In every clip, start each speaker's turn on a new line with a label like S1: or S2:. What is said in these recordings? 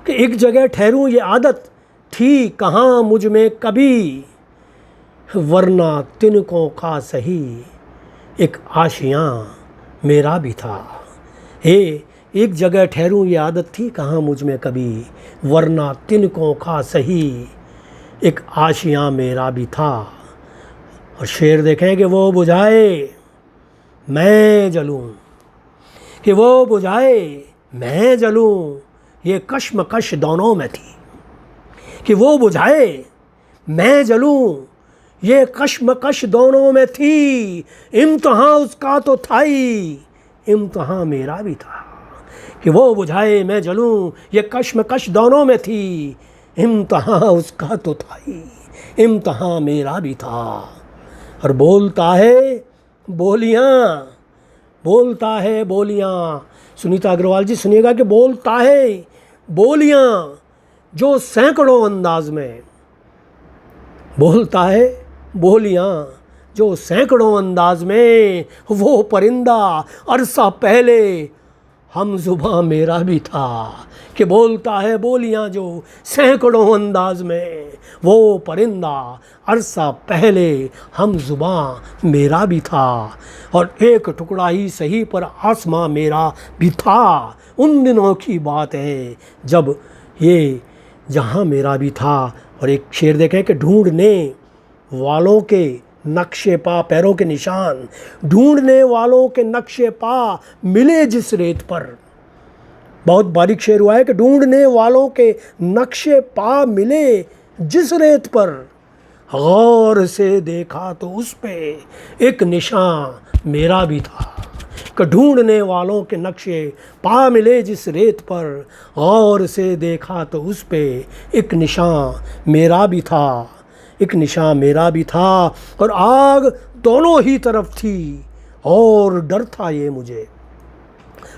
S1: कि एक जगह ठहरूं ये आदत थी कहाँ मुझ में कभी, वरना तिनकों का सही एक आशियाँ मेरा भी था। हे एक जगह ठहरूं ये आदत थी कहाँ मुझ में कभी, वरना तिनकों का सही एक आशियाँ मेरा भी था। और शेर देखें कि वो बुझाए मैं जलूं, कि वो बुझाए मैं जलूं, ये कश्मकश दोनों में थी। कि वो बुझाए मैं जलूं, ये कश्मकश दोनों में थी। इम्तिहां उसका तो था ही, इम्तिहां मेरा भी था। कि वो बुझाए मैं जलूं, ये कश्मकश दोनों में थी। इम्तिहां उसका तो था ही, इम्तिहां मेरा भी था। और बोलता है बोलियां, बोलता है बोलियां। सुनीता अग्रवाल जी सुनिएगा कि बोलता है बोलियां जो सैकड़ों अंदाज में, बोलता है बोलियां जो सैकड़ों अंदाज में। वो परिंदा अरसा पहले हम जुबां मेरा भी था। कि बोलता है बोलियां जो सैकड़ों अंदाज में, वो परिंदा अरसा पहले हम जुबां मेरा भी था। और एक टुकड़ा ही सही पर आसमां मेरा भी था। उन दिनों की बात है जब ये जहां मेरा भी था। और एक शेर देखें कि ढूंढने वालों के नक्शे पा, पैरों के निशान, ढूंढने वालों के नक्शे पा मिले जिस रेत पर। बहुत बारीक शेर हुआ है कि ढूंढने वालों के नक्शे पा मिले जिस रेत पर, गौर से देखा तो उस पे एक निशान मेरा भी था। कि ढूंढने वालों के नक्शे पा मिले जिस रेत पर, गौर से देखा तो उस पे एक निशान मेरा भी था, एक निशान मेरा भी था। और आग दोनों ही तरफ थी और डर था ये मुझे।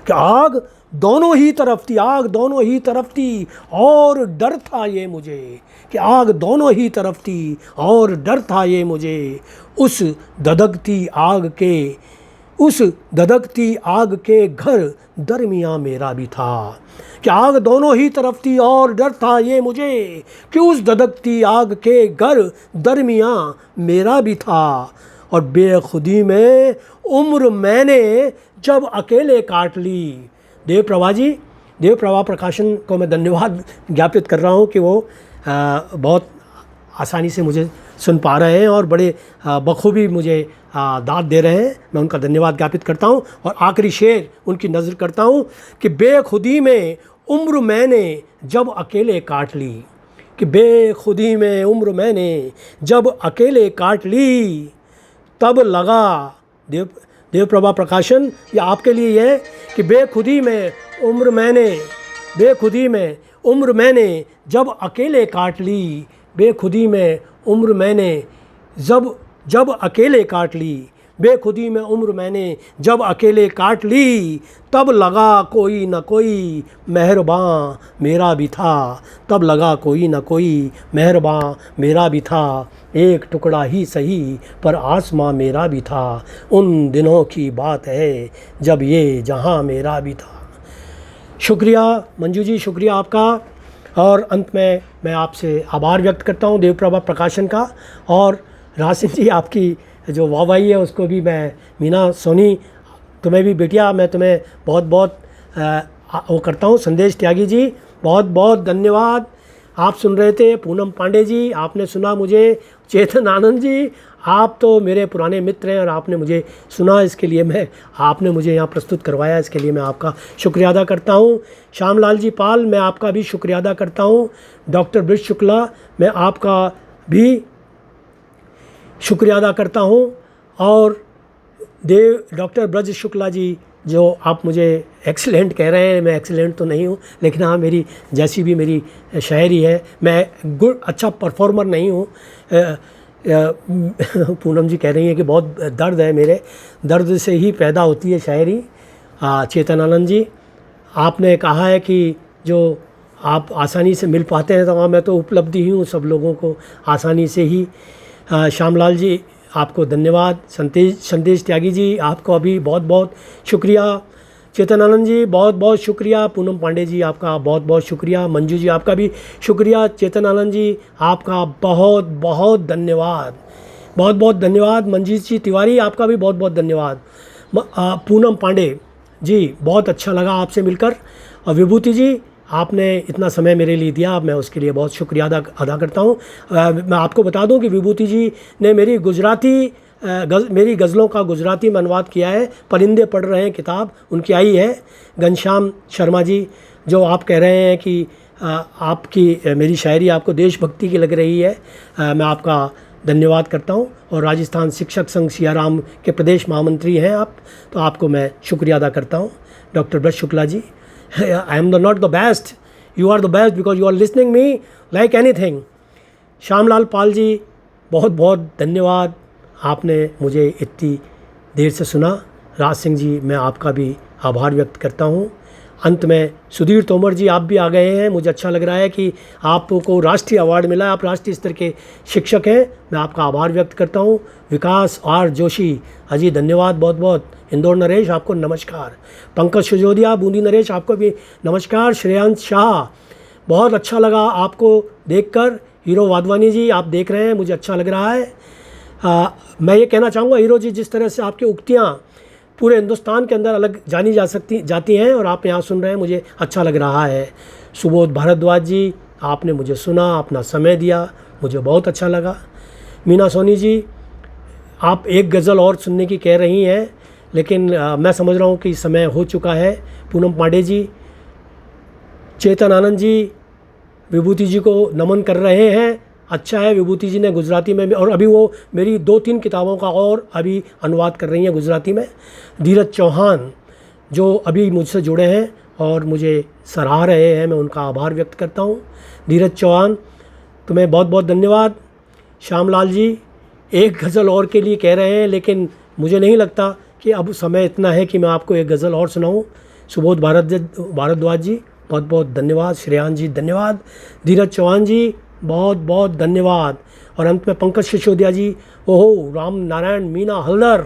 S1: कि आग दोनों ही तरफ थी, आग दोनों ही तरफ थी और डर था ये मुझे। कि आग दोनों ही तरफ थी और डर था ये मुझे। उस धधकती आग के, उस धधकती आग के घर दरमियाँ मेरा भी था। कि आग दोनों ही तरफ थी और डर था ये मुझे। कि उस धधकती आग के घर दरमियाँ मेरा भी था। और बेखुदी में उम्र मैंने जब अकेले काट ली। देवप्रभा जी, देवप्रभा प्रकाशन को मैं धन्यवाद ज्ञापित कर रहा हूँ कि वो बहुत आसानी से मुझे सुन पा रहे हैं और बड़े बखूबी मुझे दाद दे रहे हैं। मैं उनका धन्यवाद ज्ञापित करता हूँ। और आखिरी शेर उनकी नज़र करता हूँ कि बेखुदी में उम्र मैंने जब अकेले काट ली। कि बेखुदी में उम्र मैंने जब अकेले काट ली, तब लगा, देवप्रभा प्रकाशन ये आपके लिए है कि बेखुदी में उम्र मैंने, बेखुदी में उम्र मैंने जब अकेले काट ली। बेखुदी में उम्र मैंने जब अकेले काट ली। बेखुदी में उम्र मैंने जब अकेले काट ली, तब लगा कोई न कोई मेहरबान मेरा भी था। तब लगा कोई न कोई मेहरबान मेरा भी था। एक टुकड़ा ही सही पर आसमां मेरा भी था। उन दिनों की बात है जब ये जहां मेरा भी था। शुक्रिया मंजू जी, शुक्रिया आपका। और अंत में मैं आपसे आभार व्यक्त करता हूं देवप्रभा प्रकाशन का। और रासिन जी, आपकी जो वाहवाही है उसको भी मैं, मीना सोनी तुम्हें भी बेटिया, मैं तुम्हें बहुत बहुत वो करता हूँ। संदेश त्यागी जी बहुत बहुत धन्यवाद। आप सुन रहे थे। पूनम पांडे जी आपने सुना मुझे। चेतन आनंद जी आप तो मेरे पुराने मित्र हैं और आपने मुझे सुना, इसके लिए मैं, आपने मुझे यहाँ प्रस्तुत करवाया, इसके लिए मैं आपका शुक्रिया अदा करता हूँ। श्यामलाल जी पाल मैं आपका भी शुक्रिया अदा करता हूँ। डॉक्टर ब्रज शुक्ला मैं आपका भी शुक्रिया अदा करता हूँ। और डॉक्टर ब्रज शुक्ला जी जो आप मुझे एक्सीलेंट कह रहे हैं, मैं एक्सीलेंट तो नहीं हूँ, लेकिन हाँ मेरी जैसी भी मेरी शायरी है, मैं गुड अच्छा परफॉर्मर नहीं हूँ। पूनम जी कह रही हैं कि बहुत दर्द है, मेरे दर्द से ही पैदा होती है शायरी। चेतन आनंद जी आपने कहा है कि जो आप आसानी से मिल पाते हैं, तो हाँ मैं तो उपलब्धि ही हूँ सब लोगों को आसानी से ही। श्यामलाल जी आपको धन्यवाद। संदेश त्यागी जी आपको अभी बहुत बहुत शुक्रिया। चेतन आनंद जी बहुत बहुत शुक्रिया। पूनम पांडे जी आपका बहुत बहुत शुक्रिया। मंजू जी आपका भी शुक्रिया। चेतन आनंद जी आपका बहुत बहुत धन्यवाद, बहुत बहुत धन्यवाद। मंजीत जी तिवारी आपका भी बहुत बहुत धन्यवाद। पूनम पांडे जी बहुत अच्छा लगा आपसे मिलकर। और विभूति जी आपने इतना समय मेरे लिए दिया, मैं उसके लिए बहुत शुक्रिया अदा करता हूँ। मैं आपको बता दूँ कि विभूति जी ने मेरी मेरी गज़लों का गुजराती में अनुवाद किया है। परिंदे पढ़ रहे हैं किताब उनकी आई है। घनश्याम शर्मा जी, जो आप कह रहे हैं कि आपकी मेरी शायरी आपको देशभक्ति की लग रही है, मैं आपका धन्यवाद करता हूँ। और राजस्थान शिक्षक संघ सियाराम के प्रदेश महामंत्री हैं आप, तो आपको मैं शुक्रिया अदा करता हूँ। Doctor Braj Shukla ji, I am not the best, you are the best because you are listening me like anything. Shyamlal Pal ji बहुत बहुत धन्यवाद, आपने मुझे इतनी देर से सुना। राज सिंह जी मैं आपका भी आभार व्यक्त करता हूँ। अंत में सुधीर तोमर जी आप भी आ गए हैं, मुझे अच्छा लग रहा है कि आपको राष्ट्रीय अवार्ड मिला है, आप राष्ट्रीय स्तर के शिक्षक हैं, मैं आपका आभार व्यक्त करता हूँ। विकास आर जोशी अजी धन्यवाद बहुत बहुत। इंदौर नरेश आपको नमस्कार। पंकज सिसोदिया बूंदी नरेश आपको भी नमस्कार। श्रेयांश शाह बहुत अच्छा लगा आपको देखकर। हीरो वाधवानी जी आप देख रहे हैं, मुझे अच्छा लग रहा है। मैं ये कहना चाहूँगा हीरो जी, जिस तरह से आपकी उक्तियाँ पूरे हिंदुस्तान के अंदर अलग जानी जाती हैं और आप यहाँ सुन रहे हैं, मुझे अच्छा लग रहा है। सुबोध भारद्वाज जी आपने मुझे सुना, अपना समय दिया, मुझे बहुत अच्छा लगा। मीना सोनी जी आप एक गज़ल और सुनने की कह रही हैं, लेकिन मैं समझ रहा हूँ कि समय हो चुका है। पूनम पांडे जी, चेतन आनंद जी विभूति जी को नमन कर रहे हैं। अच्छा है, विभूति जी ने गुजराती में भी, और अभी वो मेरी 2-3 किताबों का और अभी अनुवाद कर रही हैं गुजराती में। धीरज चौहान जो अभी मुझसे जुड़े हैं और मुझे सराह रहे हैं, मैं उनका आभार व्यक्त करता हूँ। धीरज चौहान तुम्हें बहुत बहुत धन्यवाद। श्यामलाल जी एक गज़ल और के लिए कह रहे हैं, लेकिन मुझे नहीं लगता कि अब समय इतना है कि मैं आपको एक गज़ल और सुनाऊँ। सुबोध भारद्वाज जी बहुत बहुत धन्यवाद। श्रेयांश जी धन्यवाद। धीरज चौहान जी बहुत बहुत धन्यवाद। और अंत में पंकज सिसोदिया जी, ओहो राम नारायण मीना हल्दर,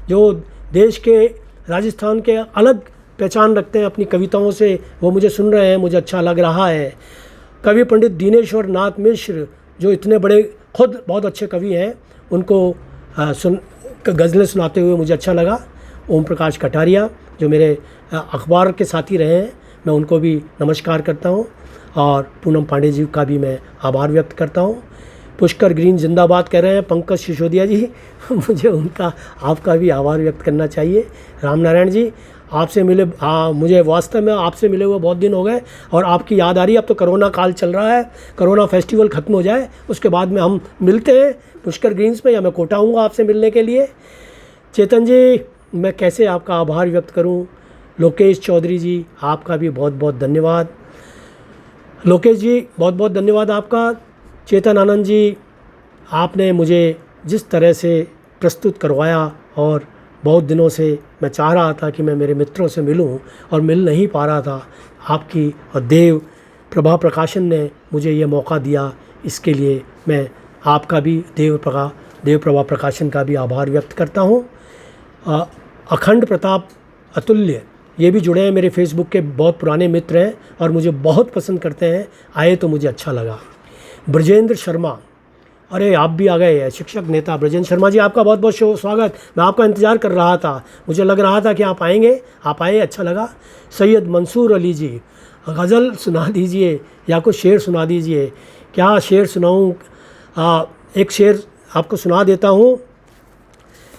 S1: जो देश के राजस्थान के अलग पहचान रखते हैं अपनी कविताओं से, वो मुझे सुन रहे हैं, मुझे अच्छा लग रहा है। कवि पंडित दिनेश्वर नाथ मिश्र जो इतने बड़े खुद बहुत अच्छे कवि हैं, उनको गज़लें सुनाते हुए मुझे अच्छा लगा। ओम प्रकाश कटारिया जो मेरे अखबार के साथी रहे हैं, मैं उनको भी नमस्कार करता हूँ। और पूनम पांडे जी का भी मैं आभार व्यक्त करता हूँ। पुष्कर ग्रीन जिंदाबाद कह रहे हैं पंकज सिसोदिया जी मुझे आपका भी आभार व्यक्त करना चाहिए। राम नारायण जी आपसे मिले, मुझे वास्तव में आपसे मिले हुए बहुत दिन हो गए और आपकी याद आ रही है। अब तो कोरोना काल चल रहा है, कोरोना फेस्टिवल ख़त्म हो जाए उसके बाद में हम मिलते हैं पुष्कर ग्रीन्स में, या मैं कोटा आऊँगा आपसे मिलने के लिए। चेतन जी मैं कैसे आपका आभार व्यक्त करूँ। लोकेश चौधरी जी आपका भी बहुत बहुत धन्यवाद। लोकेश जी बहुत बहुत धन्यवाद आपका। चेतन आनंद जी आपने मुझे जिस तरह से प्रस्तुत करवाया, और बहुत दिनों से मैं चाह रहा था कि मैं मेरे मित्रों से मिलूं और मिल नहीं पा रहा था, आपकी और देव प्रभा प्रकाशन ने मुझे ये मौका दिया, इसके लिए मैं आपका भी देव प्रभा प्रकाशन का भी आभार व्यक्त करता हूँ। अखंड प्रताप अतुल्य ये भी जुड़े हैं, मेरे फेसबुक के बहुत पुराने मित्र हैं और मुझे बहुत पसंद करते हैं, आए तो मुझे अच्छा लगा। ब्रजेंद्र शर्मा, अरे आप भी आ गए हैं, शिक्षक नेता ब्रजेंद्र शर्मा जी आपका बहुत बहुत स्वागत। मैं आपका इंतज़ार कर रहा था, मुझे लग रहा था कि आप आएंगे, आप आए, अच्छा लगा। सैयद मंसूर अली जी गज़ल सुना दीजिए या कुछ शेर सुना दीजिए। क्या शेर सुनाऊँ? एक शेर आपको सुना देता हूँ।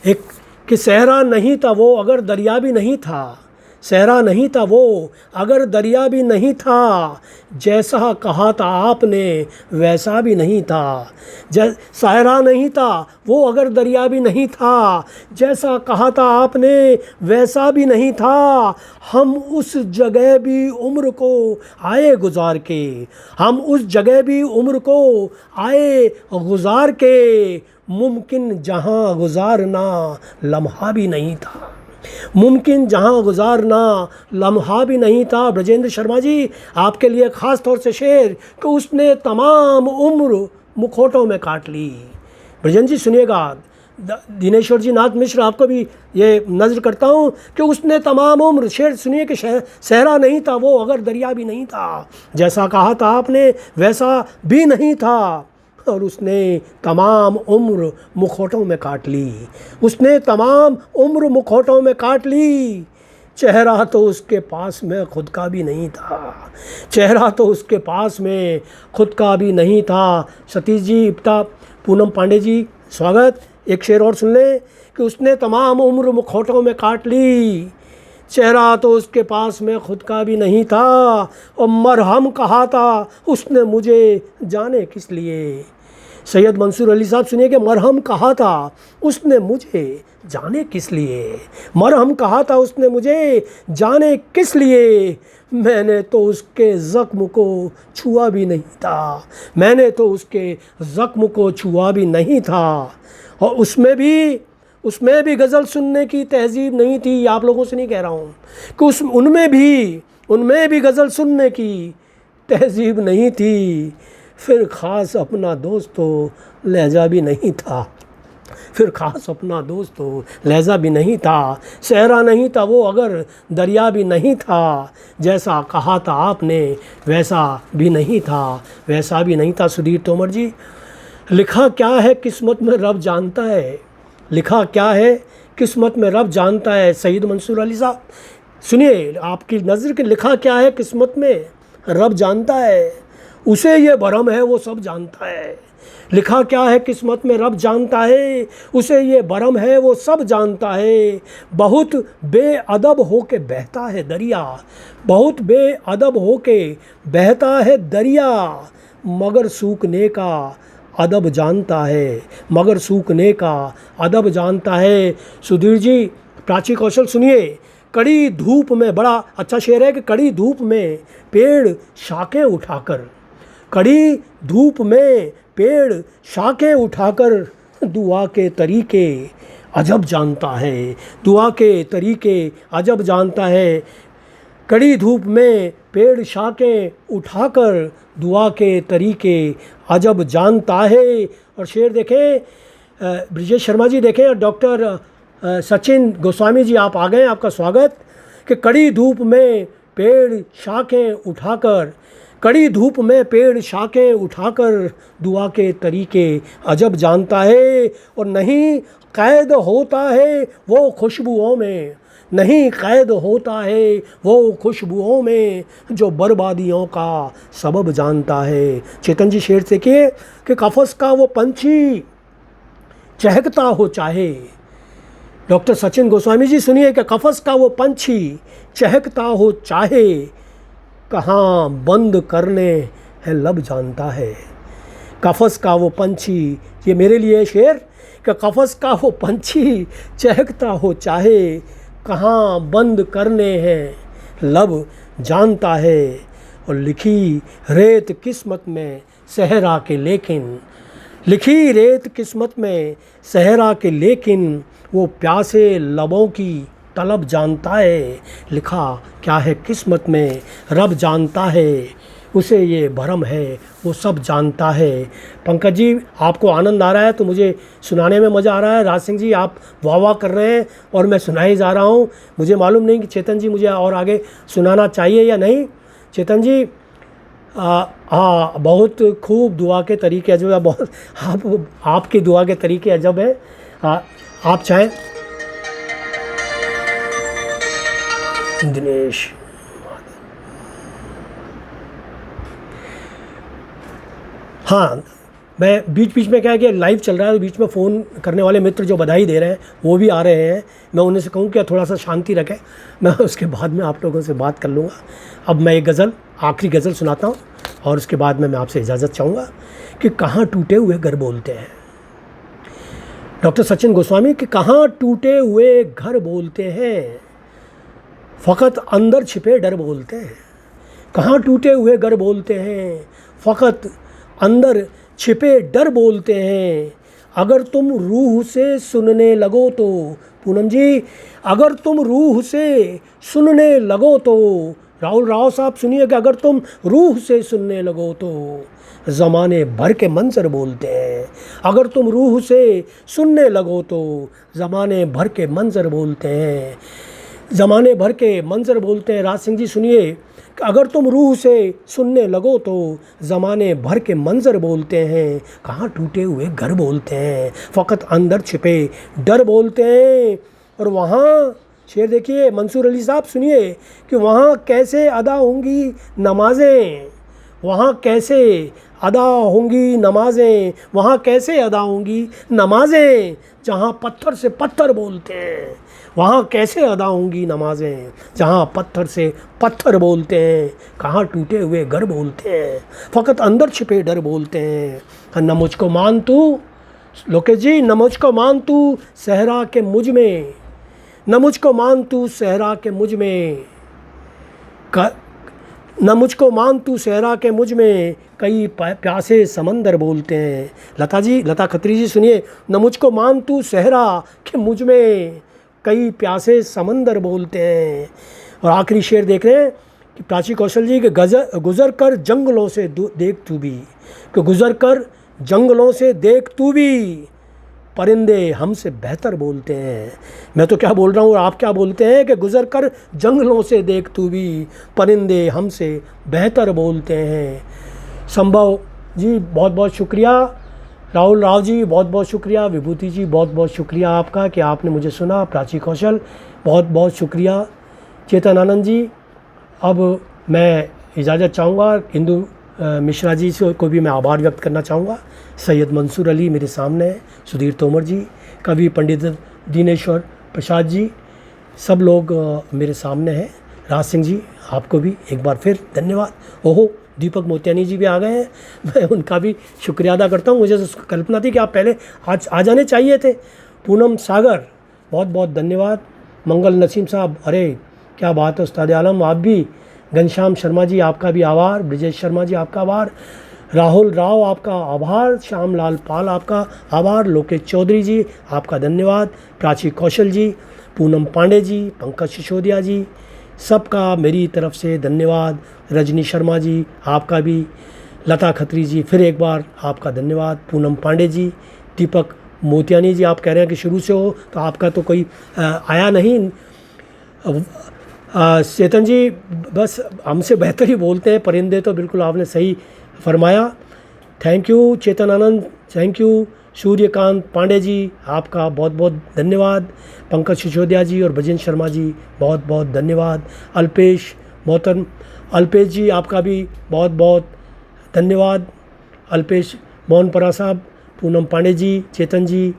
S1: एक कि सहरा नहीं था वो अगर दरिया भी नहीं था, सहरा नहीं था वो अगर दरिया भी नहीं था, जैसा कहा था आपने वैसा भी नहीं था। सहरा नहीं था वो अगर दरिया भी नहीं था, जैसा कहा था आपने वैसा भी नहीं था। हम उस जगह भी उम्र को आए गुजार के, हम उस जगह भी उम्र को आए गुजार के, मुमकिन जहाँ गुजारना लम्हा भी नहीं था, मुमकिन जहाँ गुजारना लम्हा भी नहीं था। ब्रजेंद्र शर्मा जी आपके लिए ख़ास तौर से शेर कि उसने तमाम उम्र मुखौटों में काट ली। ब्रजेंद्र जी सुनिएगा, दिनेश्वर जी नाथ मिश्र, आपको भी ये नज़र करता हूँ कि उसने तमाम उम्र, शेर सुनिए कि सहरा नहीं था वो अगर दरिया भी नहीं था, जैसा कहा था आपने वैसा भी नहीं था, और उसने तमाम उम्र मुखौटों में काट ली, उसने तमाम उम्र मुखौटों में काट ली। चेहरा तो उसके पास में खुद का भी नहीं था, चेहरा तो उसके पास में खुद का भी नहीं था। सतीश जी, इप्ता, पूनम पांडे जी, स्वागत। एक शेर और सुन लें कि उसने तमाम उम्र मुखौटों में काट ली, चेहरा तो उसके पास में खुद का भी नहीं था, और मरहम कहा था उसने मुझे जाने किस लिए। सैयद मंसूर अली साहब सुनिए कि मरहम कहा था उसने मुझे जाने किस लिए, मरहम कहा था उसने मुझे जाने किस लिए। मैंने तो उसके ज़ख्म को छुआ भी नहीं था, मैंने तो उसके ज़ख्म को छुआ भी नहीं था, और उसमें भी गज़ल सुनने की तहज़ीब नहीं थी। आप लोगों से नहीं कह रहा हूँ कि उनमें भी गज़ल सुनने की तहज़ीब नहीं थी। फिर ख़ास अपना दोस्त तो लहजा भी नहीं था, फिर ख़ास अपना दोस्त तो लहजा भी नहीं था, सहरा नहीं था वो अगर दरिया भी नहीं था, जैसा कहा था आपने वैसा भी नहीं था, वैसा भी नहीं था। सुधीर तोमर जी, लिखा क्या है किस्मत में रब जानता है, लिखा क्या है किस्मत में रब जानता है। सईद मंसूर अली साहब सुनिए, आपकी नज़र के लिखा क्या है किस्मत में रब जानता है, उसे ये भरम है वो सब जानता है। लिखा क्या है किस्मत में रब जानता है, उसे ये भरम है वो सब जानता है। बहुत बेअदब हो के बहता है दरिया, बहुत बेअदब हो के बहता है दरिया, मगर सूखने का अदब जानता है, मगर सूखने का अदब जानता है। सुधीर जी, प्राची कौशल सुनिए, कड़ी धूप में, बड़ा अच्छा शेर है कि कड़ी धूप में पेड़ शाखें उठाकर, कड़ी धूप में पेड़ शाखें उठाकर दुआ के तरीके अजब जानता है, दुआ के तरीके अजब जानता है। कड़ी धूप में पेड़ शाखें उठाकर दुआ के तरीके अजब जानता है। और शेर देखें, ब्रिजेश शर्मा जी देखें, डॉक्टर सचिन गोस्वामी जी आप आ गए, आपका स्वागत। कि कड़ी धूप में पेड़ शाखें उठाकर, कड़ी धूप में पेड़ शाखें उठाकर दुआ के तरीके अजब जानता है। और नहीं कैद होता है वो खुशबुओं में, नहीं कैद होता है वो खुशबुओं में, जो बर्बादियों का सबब जानता है। चेतन जी शेर से कि कफस का वो पंछी चहकता हो चाहे, डॉक्टर सचिन गोस्वामी जी सुनिए कि कफस का वो पंछी चहकता हो चाहे, कहाँ बंद करने है लब जानता है। कफस का वो पंछी, ये मेरे लिए शेर, कि कफस का वो पंछी चहकता हो चाहे, कहाँ बंद करने हैं लब जानता है। और लिखी रेत किस्मत में सहरा के लेकिन, लिखी रेत किस्मत में सहरा के लेकिन, वो प्यासे लबों की तलब जानता है। लिखा क्या है किस्मत में रब जानता है, उसे ये भरम है वो सब जानता है। पंकज जी, आपको आनंद आ रहा है तो मुझे सुनाने में मज़ा आ रहा है। राज सिंह जी, आप वाह वाह कर रहे हैं और मैं सुनाए जा रहा हूँ। मुझे मालूम नहीं कि चेतन जी मुझे और आगे सुनाना चाहिए या नहीं। चेतन जी, हाँ, बहुत खूब, दुआ के तरीके अजब है, बहुत आपकी दुआ के तरीके अजब है। आप चाहें दिनेश, हाँ, मैं बीच बीच में क्या है कि लाइव चल रहा है तो बीच में फ़ोन करने वाले मित्र जो बधाई दे रहे हैं वो भी आ रहे हैं। मैं उन्हें से कहूँ कि थोड़ा सा शांति रखें, मैं उसके बाद में आप लोगों से बात कर लूँगा। अब मैं एक गज़ल, आखिरी गज़ल सुनाता हूँ और उसके बाद में मैं आपसे इजाज़त चाहूँगा। कि कहाँ टूटे हुए घर बोलते हैं, डॉक्टर सचिन गोस्वामी, कि कहाँ टूटे हुए घर बोलते हैं, फ़कत अंदर छिपे डर बोलते हैं। कहाँ टूटे हुए घर बोलते हैं, फ़कत अंदर छिपे डर बोलते हैं। अगर तुम रूह से सुनने लगो तो, पूनम जी, अगर तुम रूह से सुनने लगो तो राहुल राव साहब सुनिए कि अगर तुम रूह से सुनने लगो तो ज़माने भर के मंजर बोलते हैं। अगर तुम रूह से सुनने लगो तो ज़माने भर के मंजर बोलते हैं। ज़माने भर के मंजर बोलते हैं। राज सिंह जी सुनिए कि अगर तुम रूह से सुनने लगो तो ज़माने भर के मंजर बोलते हैं। कहाँ टूटे हुए घर बोलते हैं, फ़कत अंदर छिपे डर बोलते हैं। और वहाँ शेर देखिए मंसूर अली साहब सुनिए कि वहाँ कैसे अदा होंगी नमाज़ें, वहाँ कैसे अदा होंगी नमाज़ें, वहाँ कैसे अदा होंगी नमाज़ें जहाँ पत्थर से पत्थर बोलते हैं। वहाँ कैसे अदा होंगी नमाज़ें जहाँ पत्थर से पत्थर बोलते हैं। कहाँ टूटे हुए घर बोलते हैं, फ़कत अंदर छिपे डर बोलते हैं। न मुझको मान तू लोकेश जी, न मुझको मान तू सहरा के मुझ में, न मुझको मान तू सहरा के मुझ में, न मुझको मान तू सहरा के मुझ में, कई प्यासे समंदर बोलते हैं। लता जी, लता खत्री जी सुनिए, न मुझको मान तू सहरा के मुझ में, कई प्यासे समंदर बोलते हैं। और आखिरी शेर देख रहे हैं कि प्राची कौशल जी के गुज़र कर जंगलों से देख तू भी, कि गुज़र कर जंगलों से देख तू भी, परिंदे हमसे बेहतर बोलते हैं। मैं तो क्या बोल रहा हूँ और आप क्या बोलते हैं कि गुज़र कर जंगलों से देख तू भी, परिंदे हमसे बेहतर बोलते हैं। संभव जी बहुत बहुत शुक्रिया, राहुल राव जी बहुत बहुत शुक्रिया, विभूति जी बहुत बहुत शुक्रिया आपका कि आपने मुझे सुना। प्राची कौशल बहुत बहुत शुक्रिया, चेतन आनंद जी। अब मैं इजाज़त चाहूँगा। इंदु मिश्रा जी से को भी मैं आभार व्यक्त करना चाहूँगा। सैयद मंसूर अली मेरे सामने है, सुधीर तोमर जी, कवि पंडित दिनेश्वर प्रसाद जी, सब लोग मेरे सामने हैं। राज सिंह जी आपको भी एक बार फिर धन्यवाद। ओहो, दीपक मोतियानी जी भी आ गए हैं, मैं उनका भी शुक्रिया अदा करता हूँ। मुझे तो कल्पना थी कि आप पहले आज आ जाने चाहिए थे। पूनम सागर बहुत बहुत धन्यवाद। मंगल नसीम साहब, अरे क्या बात है उस्ताद आलम, आप भी। घनश्याम शर्मा जी आपका भी आभार। ब्रिजेश शर्मा जी आपका आभार। राहुल राव आपका आभार। श्यामलाल पाल आपका आभार। लोकेश चौधरी जी आपका धन्यवाद। प्राची कौशल जी, पूनम पांडे जी, पंकज सिसोदिया जी, सबका मेरी तरफ से धन्यवाद। रजनी शर्मा जी आपका भी। लता खत्री जी फिर एक बार आपका धन्यवाद। पूनम पांडे जी, दीपक मोतियानी जी, आप कह रहे हैं कि शुरू से हो तो आपका तो कोई आया नहीं। चेतन जी बस हमसे बेहतर ही बोलते हैं, परिंदे तो बिल्कुल आपने सही फरमाया। Thank you Chetan Anand, thank you. Suryakant Pandey ji आपका बहुत बहुत धन्यवाद। पंकज सिसोदिया जी और भजन शर्मा जी बहुत बहुत धन्यवाद। अल्पेश मोहतरम, अल्पेश जी आपका भी बहुत बहुत धन्यवाद। अल्पेश मोहनपरा साहब, पूनम पांडे जी, चेतन जी,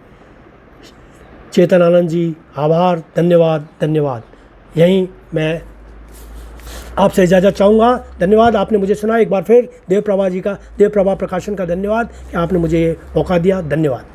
S1: चेतन आनंद जी आभार, धन्यवाद धन्यवाद। यहीं मैं आपसे इजाज़त चाहूँगा। धन्यवाद, आपने मुझे सुना। एक बार फिर देव प्रभा जी का, देव प्रभा प्रकाशन का धन्यवाद कि आपने मुझे ये मौका दिया। धन्यवाद।